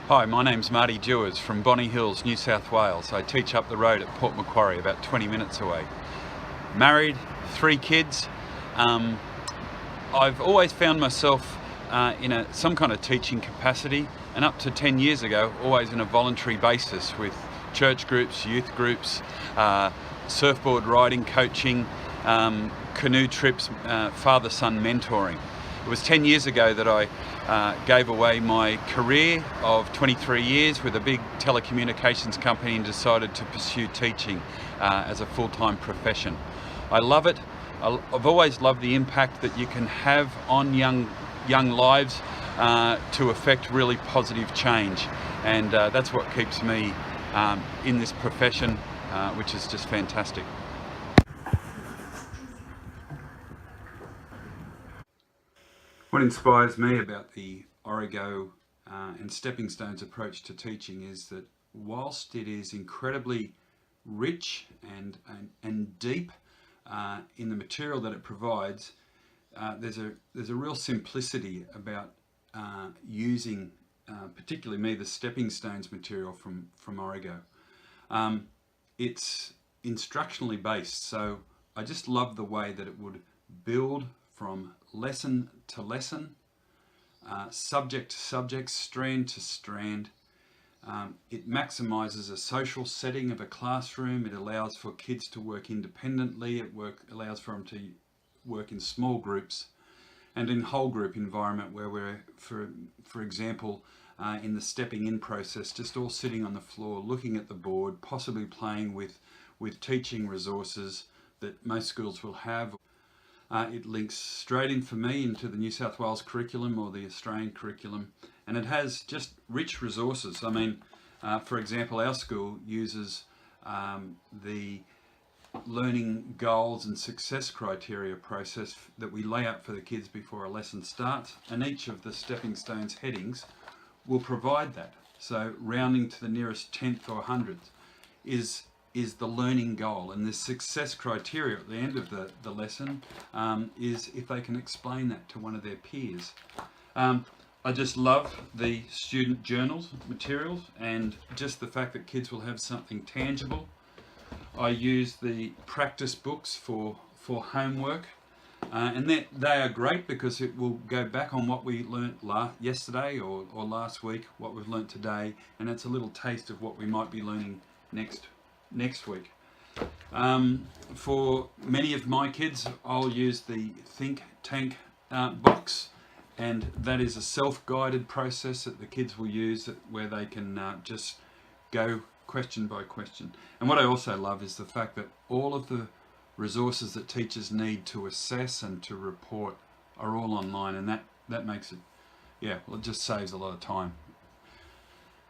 Hi, my name's Marty Dures from Bonny Hills, New South Wales. I teach up the road at Port Macquarie, about 20 minutes away. Married, 3 kids. I've always found myself in some kind of teaching capacity, and up to 10 years ago, always on a voluntary basis with church groups, youth groups, surfboard riding, coaching, canoe trips, father-son mentoring. It was 10 years ago that I gave away my career of 23 years with a big telecommunications company and decided to pursue teaching as a full-time profession. I love it. I've always loved the impact that you can have on young lives to affect really positive change, and that's what keeps me in this profession, which is just fantastic. What inspires me about the Origo and Stepping Stones approach to teaching is that whilst it is incredibly rich and deep in the material that it provides, there's a real simplicity about using, particularly me, the Stepping Stones material from Origo. It's instructionally based, so I just love the way that it would build from lesson to lesson, subject to subject, strand to strand. It maximizes a social setting of a classroom. It allows for kids to work independently. It allows for them to work in small groups and in whole group environment where we're, for example, in the stepping in process, just all sitting on the floor, looking at the board, possibly playing with teaching resources that most schools will have. It links straight in for me into the New South Wales curriculum or the Australian curriculum, and it has just rich resources. I mean, for example, our school uses the learning goals and success criteria process that we lay out for the kids before a lesson starts, and each of the Stepping Stones headings will provide that. So rounding to the nearest 10th or 100th is the learning goal, and the success criteria at the end of the lesson is if they can explain that to one of their peers. I just love the student journals materials and just the fact that kids will have something tangible. I use the practice books for homework, and they are great because it will go back on what we learnt yesterday or last week, what we've learnt today, and it's a little taste of what we might be learning next week. For many of my kids, I'll use the Think Tank box, and that is a self-guided process that the kids will use where they can just go question by question. And what I also love is the fact that all of the resources that teachers need to assess and to report are all online, and that makes it, it just saves a lot of time.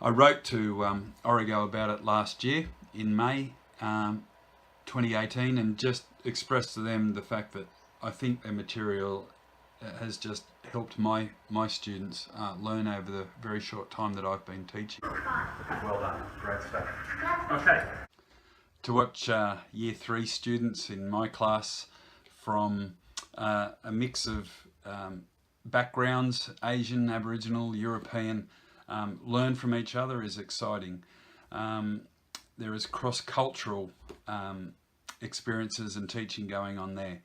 I wrote to Origo about it last year in May 2018 and just expressed to them the fact that I think their material has just helped my students learn over the very short time that I've been teaching. Well done, great stuff. Okay. To watch Year 3 students in my class from a mix of backgrounds, Asian, Aboriginal, European, learn from each other is exciting. There is cross-cultural experiences and teaching going on there.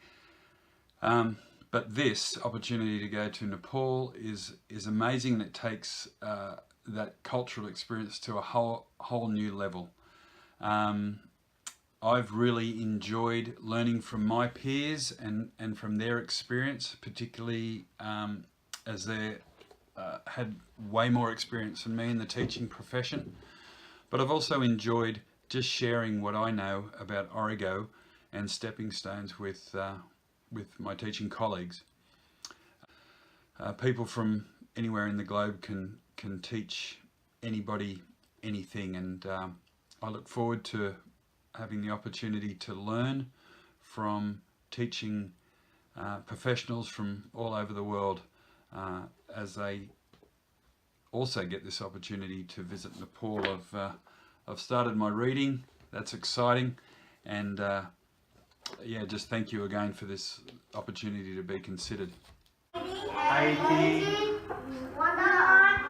But this opportunity to go to Nepal is amazing. It takes that cultural experience to a whole new level. I've really enjoyed learning from my peers and from their experience, particularly as they had way more experience than me in the teaching profession. But I've also enjoyed just sharing what I know about Origo and Stepping Stones with my teaching colleagues. People from anywhere in the globe can teach anybody anything, and I look forward to having the opportunity to learn from teaching professionals from all over the world as they also get this opportunity to visit Nepal. I've started my reading, that's exciting, and just thank you again for this opportunity to be considered. Katie.